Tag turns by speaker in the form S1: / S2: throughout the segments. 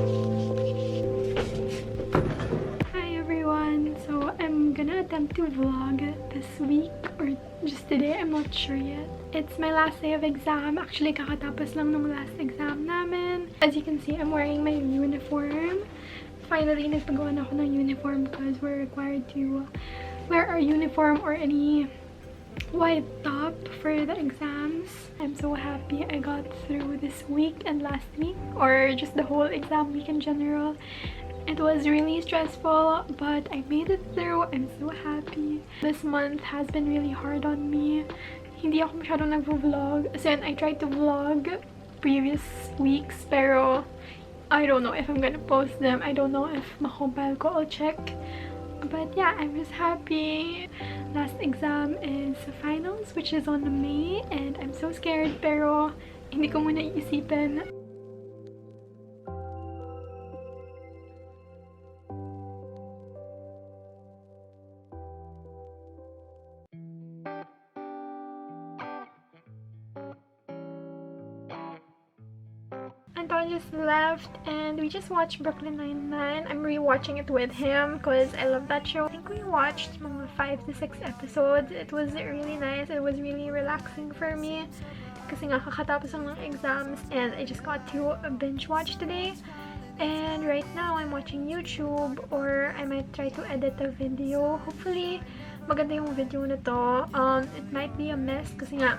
S1: Hi everyone! So I'm gonna attempt to vlog this week or just today, I'm not sure yet. It's my last day of exam. Actually, kakatapos lang nung last exam namin. As you can see, I'm wearing my uniform. Finally, nagpagawa na ako ng uniform because we're required to wear our uniform or any white top for the exams. I'm so happy I got through this week and last week, or just the whole exam week in general. It was really stressful, but I made it through. I'm so happy. This month has been really hard on me. Hindi ako masyadong nag-vlog. As in, I tried to vlog previous weeks, pero I don't know if I'm gonna post them. I don't know if makompile ko. I'll check. But yeah, I'm just happy. Last exam is finals, which is on May, and I'm so scared, pero hindi ko muna iisipin. Anton just left and we just watched Brooklyn Nine-Nine. I'm rewatching it with him because I love that show. I think we watched mga 5 to 6 episodes. It was really nice. It was really relaxing for me kasi nga kakatapos lang ng exams and I just got to binge watch today. And right now I'm watching YouTube, or I might try to edit a video. Hopefully maganda yung video na to. It might be a mess kasi nga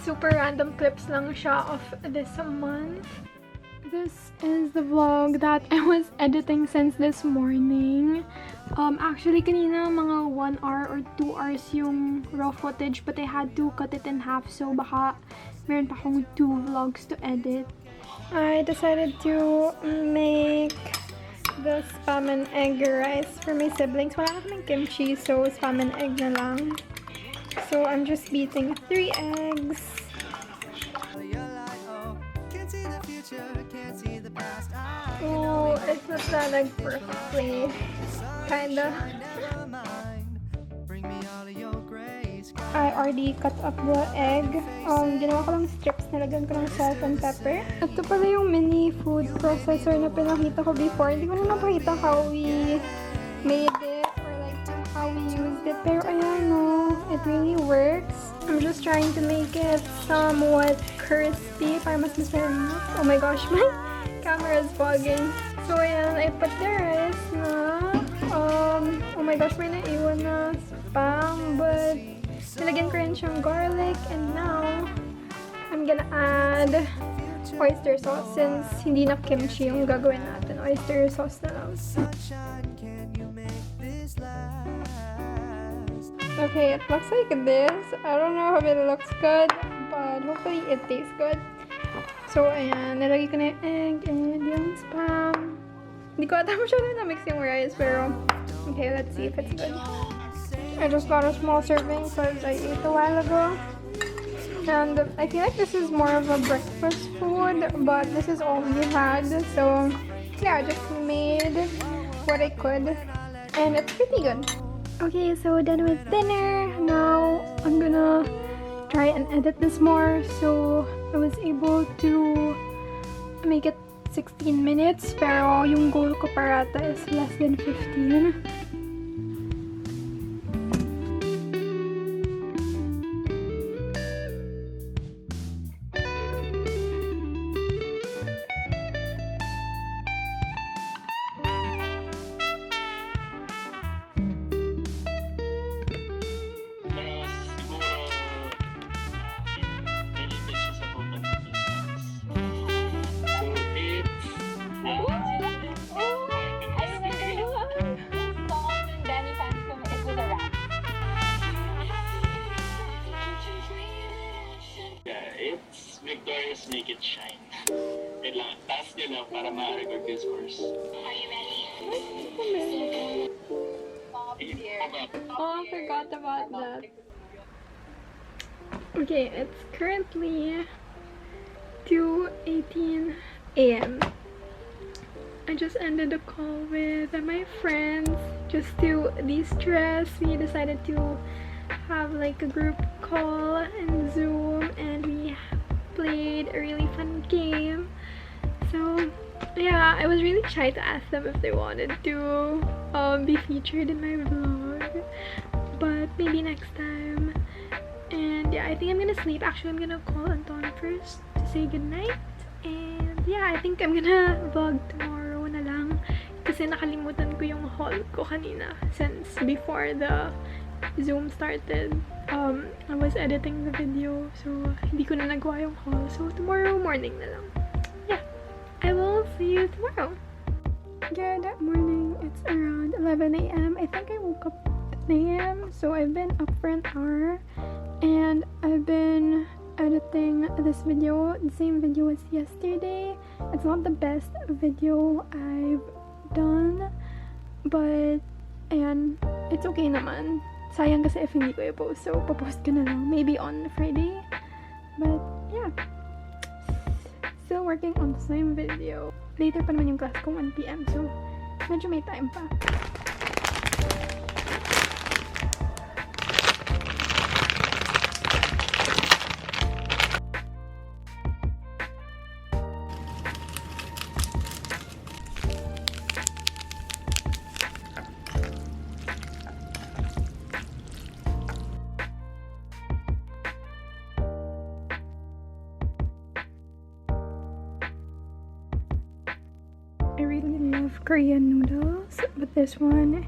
S1: super random clips lang siya of this month. This is the vlog that I was editing since this morning. Actually, kanina mga 1 hour or 2 hours yung raw footage, but I had to cut it in half, so baka meron pa akong 2 vlogs to edit. I decided to make the spam and egg rice for my siblings. Wala na kaming kimchi, so spam and egg na lang. So I'm just beating 3 eggs. Oh, it's not that like perfectly. Kinda. I already cut up the egg. Ginawa ko lang strips, nilagyan ko ng salt and pepper. Ito pala yung mini food processor na pinakita ko before. Hindi ko na napakita how we made it or like how we used it. Pero ayan, no, it really works. I'm just trying to make it somewhat crispy para mas masarap. Oh my gosh, my camera is fogging. So ayan, I put the rice na. Oh my gosh, may naiwan na spam, but nilagyan ko rin siyang garlic, and now I'm gonna add oyster sauce since hindi na kimchi yung gagawin natin. Oyster sauce na lang. Okay, it looks like this. I don't know if it looks good, but hopefully it tastes good. So, ayan. Nilagay ko na yung egg and yung spam. Hindi ko ata masyadong na-mix yung rice, pero okay, let's see if it's good. I just got a small serving because I ate a while ago. And I feel like this is more of a breakfast food, but this is all we had. So, yeah, I just made what I could. And it's pretty good. Okay, so done with dinner. Now, I'm gonna try and edit this more. So, I was able to make it 16 minutes, pero yung goal ko parata is less than 15.
S2: Victorious, make it shine. Wait lang, taas nyo lang para ma-record yung scores. Are you ready?
S1: Oh, I forgot about that. Okay, it's currently 2:18 a.m. I just ended a call with my friends just to de-stress. We decided to have like a group call in Zoom, and we played a really fun game. So yeah, yeah, I was really shy to ask them if they wanted to be featured in my vlog. But maybe next time. And yeah, I think I'm gonna sleep. Actually, I'm gonna call Anton first to say goodnight. And yeah, I think I'm gonna vlog tomorrow na lang. Kasi nakalimutan ko yung haul ko kanina. Since before the Zoom started, I was editing the video. So, hindi ko na nagawa yung haul. So, tomorrow morning na lang. Yeah, I will see you tomorrow. Good morning. It's around 11 a.m. I think I woke up at 10 a.m. So, I've been up for an hour. And I've been editing this video, the same video as yesterday. It's not the best video I've done, but ayan, it's okay naman. Sayang kasi if hindi ko i-post, so papost ko na lang, maybe on Friday. But yeah, still working on the same video. Later pa naman yung class ko, 1 p.m. so medyo may time pa. I really love Korean noodles, but this one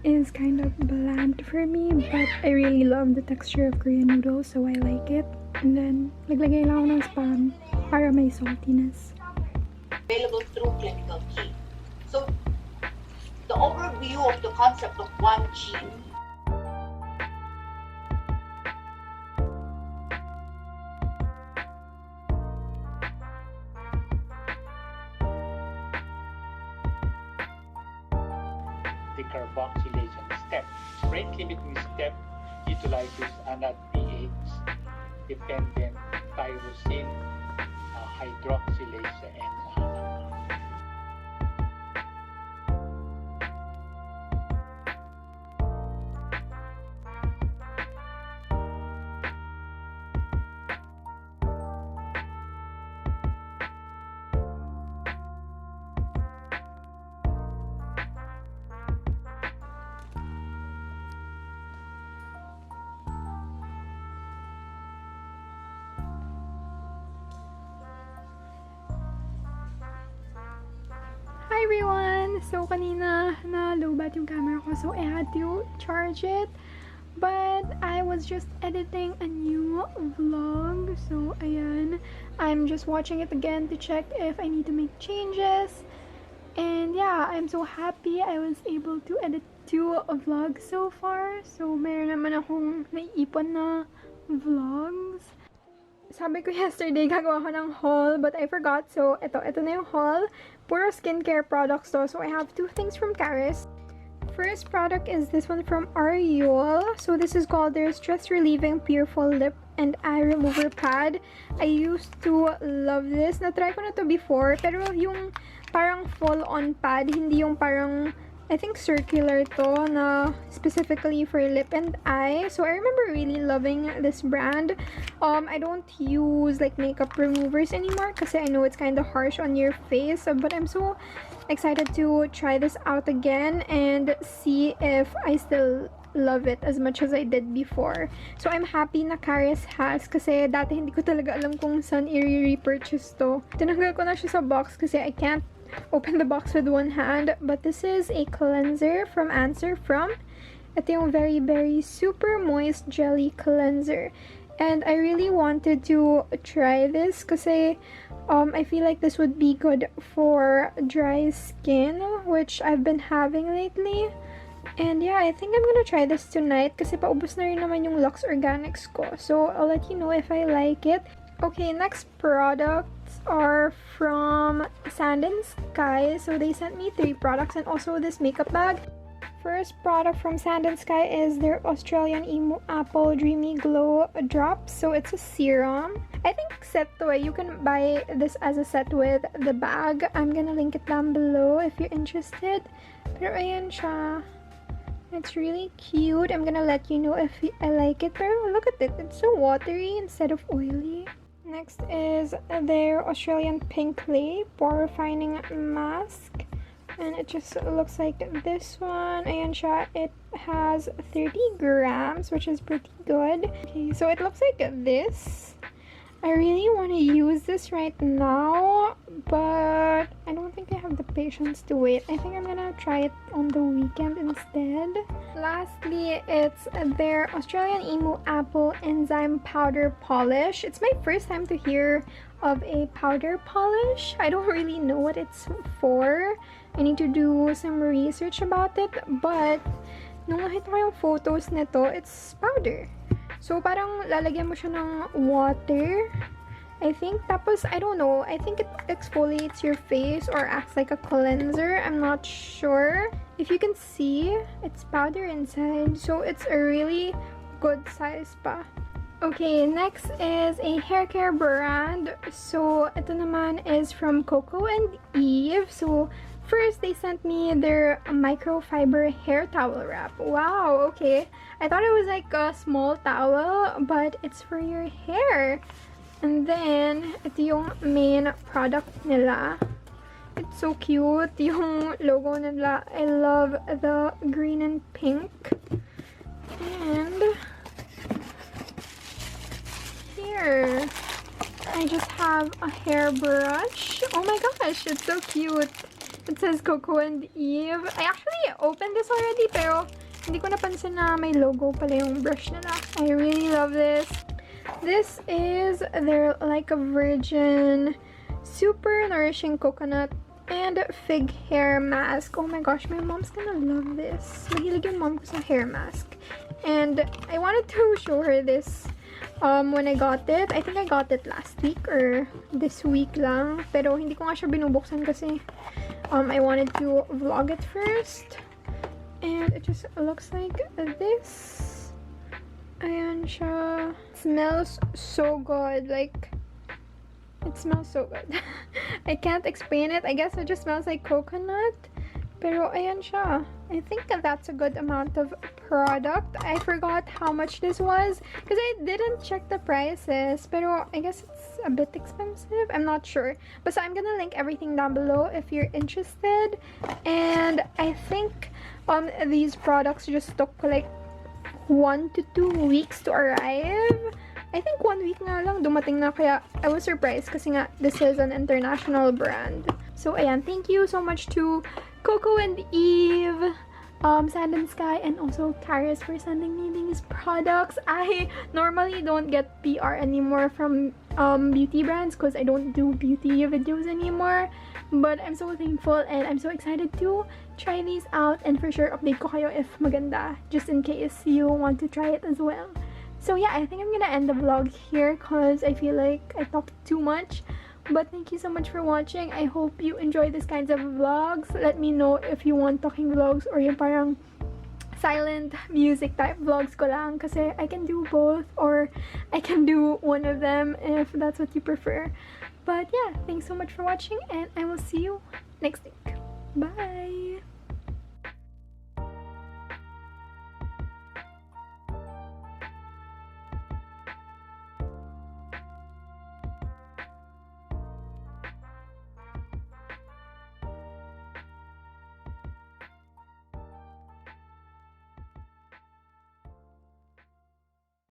S1: is kind of bland for me, but I really love the texture of Korean noodles, so I like it. And then, naglagay lang ako ng spam para may saltiness.
S3: Available through clinical key. So, the overview of the concept of one gene
S2: decarboxylation step. Rate limiting step utilizes another pH-dependent tyrosine hydroxylase enzyme.
S1: Hi everyone! So, kanina na-lowbat yung camera ko, so I had to charge it. But I was just editing a new vlog. So, ayan. I'm just watching it again to check if I need to make changes. And yeah, I'm so happy I was able to edit 2 vlogs so far. So, meron naman akong naiipon na vlogs. Sabi ko yesterday, gagawa ko ng haul, but I forgot. So, ito na yung haul. Puro skincare products to. So, I have 2 things from Caris. First product is this one from Ariel. So, this is called their Stress Relieving Pureful Lip and Eye Remover Pad. I used to love this. Na-try ko na to before, pero yung parang full-on pad, hindi yung parang I think circular to na specifically for lip and eye. So I remember really loving this brand. I don't use like makeup removers anymore kasi I know it's kind of harsh on your face, but I'm so excited to try this out again and see if I still love it as much as I did before. So I'm happy na Caris has kasi dati hindi ko talaga alam kung saan i-repurchase to. Tinanggal ko na siya sa box kasi I can't open the box with one hand. But this is a cleanser from Answer From. Ito yung Very Berry Super Moist Jelly Cleanser. And I really wanted to try this kasi I feel like this would be good for dry skin, which I've been having lately. And yeah, I think I'm gonna try this tonight kasi paubos na rin naman yung Lux Organics ko. So I'll let you know if I like it. Okay, next products are from Sand and Sky. So they sent me 3 products and also this makeup bag. First product from Sand and Sky is their Australian Emu Apple Dreamy Glow Drops. So it's a serum. I think set to it. You can buy this as a set with the bag. I'm gonna link it down below if you're interested. Pero ayan siya. It's really cute. I'm gonna let you know if I like it. Pero look at it. It's so watery instead of oily. Next is their Australian Pink Clay Pore Refining Mask. And it just looks like this one. Ayan siya. It has 30 grams, which is pretty good. Okay, so it looks like this. I really want to use this right now, but I don't think I have the patience to wait. I think I'm gonna try it on the weekend instead. Lastly, it's their Australian Emu Apple Enzyme Powder Polish. It's my first time to hear of a powder polish. I don't really know what it's for. I need to do some research about it, but nung nakita ko yung photos nito, it's powder. So, parang lalagyan mo siya ng water, I think. Tapos, I don't know. I think it exfoliates your face or acts like a cleanser. I'm not sure. If you can see, it's powder inside. So, it's a really good size pa. Okay, next is a hair care brand. So, ito naman is from Coco and Eve. So, first, they sent me their microfiber hair towel wrap. Wow, okay. I thought it was like a small towel, but it's for your hair. And then, ito yung main product nila. It's so cute. Yung logo nila, I love the green and pink. And here, I just have a hairbrush. Oh my gosh, it's so cute. It says Coco and Eve. I actually opened this already, pero hindi ko napansin na may logo pala yung brush nila. I really love this. This is their LYKA Virgin Super Nourishing Coconut and Fig Hair Mask. Oh my gosh, my mom's gonna love this. Mahilig yung mom ko sa hair mask. And I wanted to show her this when I got it. I think I got it last week or this week lang. Pero hindi ko nga siya binubuksan kasi I wanted to vlog it first. And it just looks like this. Ayan siya. It smells so good. Like, it smells so good. I can't explain it. I guess it just smells like coconut. Pero ayan siya. I think that's a good amount of product. I forgot how much this was because I didn't check the prices. Pero I guess it's a bit expensive. I'm not sure. But so I'm gonna link everything down below if you're interested. And I think these products just took like 1 to 2 weeks to arrive. I think 1 week nga lang dumating na, kaya I was surprised kasi nga this is an international brand. So ayan, thank you so much to Coco and Eve, Sand and Sky, and also Karis for sending me these products. I normally don't get PR anymore from beauty brands because I don't do beauty videos anymore. But I'm so thankful and I'm so excited to try these out, and for sure update ko kayo if maganda, just in case you want to try it as well. So yeah, I think I'm gonna end the vlog here because I feel like I talked too much. But thank you so much for watching. I hope you enjoy these kinds of vlogs. Let me know if you want talking vlogs or yung parang silent music type vlogs ko lang, kasi I can do both or I can do one of them if that's what you prefer. But yeah, thanks so much for watching and I will see you next week. Bye!